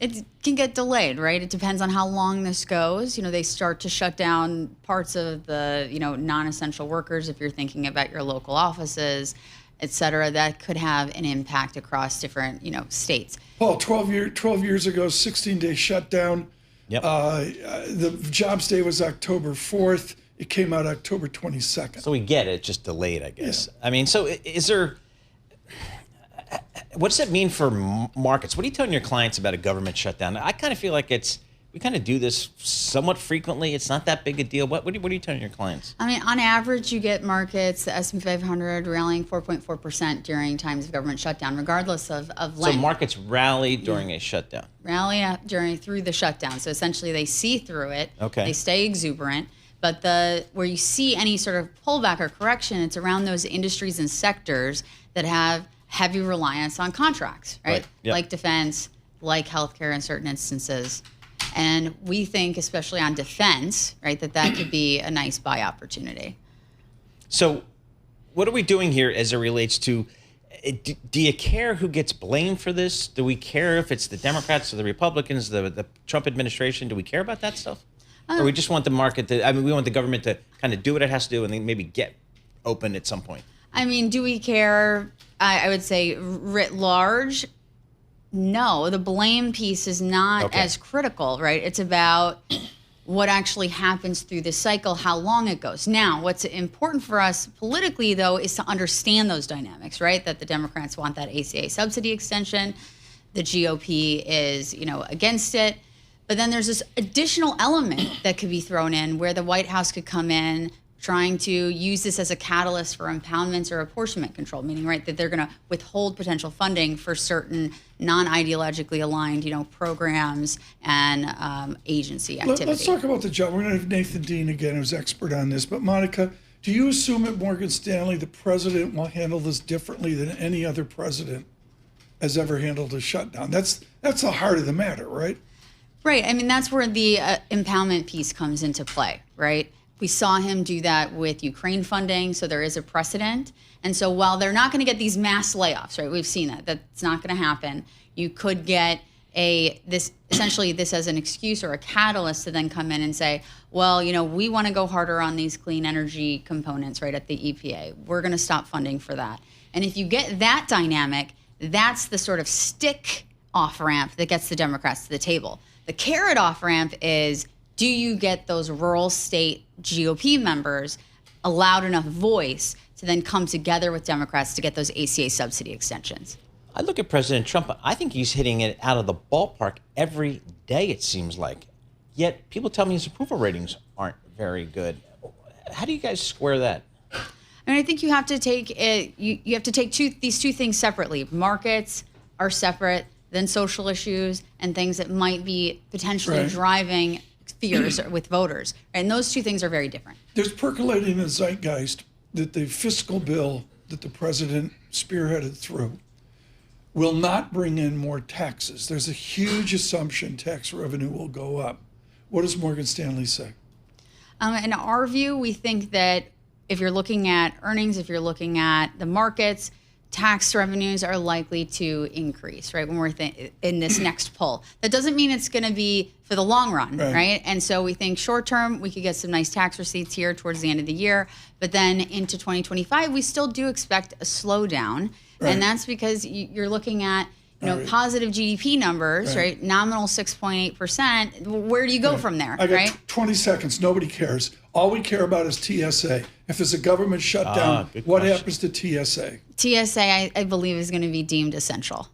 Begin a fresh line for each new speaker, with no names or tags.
It can get delayed, right? It depends on how long this goes. They start to shut down parts of the, non-essential workers. If you're thinking about your local offices, et cetera, that could have an impact across different, states.
Paul, 12 years ago, 16-day shutdown.
Yep.
The jobs day was October 4th. It came out October 22nd.
So we get it, just delayed, I guess.
Yeah.
I mean, so is there, what does that mean for markets? What are you telling your clients about a government shutdown? I kind of feel like we kind of do this somewhat frequently. It's not that big a deal. What are you telling your clients?
I mean, on average, you get markets, the S&P 500 rallying 4.4% during times of government shutdown, regardless of length.
So markets rally during a shutdown.
Rally through the shutdown. So essentially, they see through it.
Okay.
They stay exuberant. But where you see any sort of pullback or correction, it's around those industries and sectors that have heavy reliance on contracts, right?
Yep.
Like defense, like healthcare in certain instances. And we think, especially on defense, right, that could be a nice buy opportunity.
So what are we doing here as it relates to, do you care who gets blamed for this? Do we care if it's the Democrats or the Republicans, the Trump administration? Do we care about that stuff? Or we just want the market we want the government to kind of do what it has to do and then maybe get open at some point?
I mean, do we care? I would say writ large, no. The blame piece is not as critical, right? It's about what actually happens through the cycle, how long it goes. Now, what's important for us politically, though, is to understand those dynamics, right? That the Democrats want that ACA subsidy extension. The GOP is, against it. But then there's this additional element that could be thrown in where the White House could come in trying to use this as a catalyst for impoundments or apportionment control, meaning, right, that they're going to withhold potential funding for certain non-ideologically aligned, programs and agency activity.
Let's talk about the job. We're going to have Nathan Dean again, who's expert on this. But Monica, do you assume at Morgan Stanley the president will handle this differently than any other president has ever handled a shutdown? That's the heart of the matter, right?
Right. I mean, that's where the impoundment piece comes into play, right? We saw him do that with Ukraine funding, so there is a precedent. And so while they're not going to get these mass layoffs, right, we've seen that's not going to happen, you could get this as an excuse or a catalyst to then come in and say, well, we want to go harder on these clean energy components, right, at the EPA. We're going to stop funding for that. And if you get that dynamic, that's the sort of stick off-ramp that gets the Democrats to the table. The carrot off-ramp is, do you get those rural state GOP members allowed enough voice to then come together with Democrats to get those ACA subsidy extensions?
I look at President Trump, I think he's hitting it out of the ballpark every day, it seems like. Yet people tell me his approval ratings aren't very good. How do you guys square that?
I mean, I think you have to take it, you have to take these two things separately. Markets are separate than social issues and things that might be potentially driving fears with voters. And those two things are very different.
There's percolating in the zeitgeist that the fiscal bill that the president spearheaded through will not bring in more taxes. There's a huge assumption tax revenue will go up. What does Morgan Stanley say?
In our view, we think that if you're looking at earnings, if you're looking at the markets, tax revenues are likely to increase, right, when we're in this next pull. That doesn't mean it's going to be for the long run, right? And so we think short term, we could get some nice tax receipts here towards the end of the year. But then into 2025, we still do expect a slowdown. And that's because you're looking at positive GDP numbers, right? Nominal 6.8%. Where do you go from there,
I got 20 seconds. Nobody cares. All we care about is TSA. If there's a government shutdown, what happens to TSA?
TSA, I believe, is going to be deemed essential.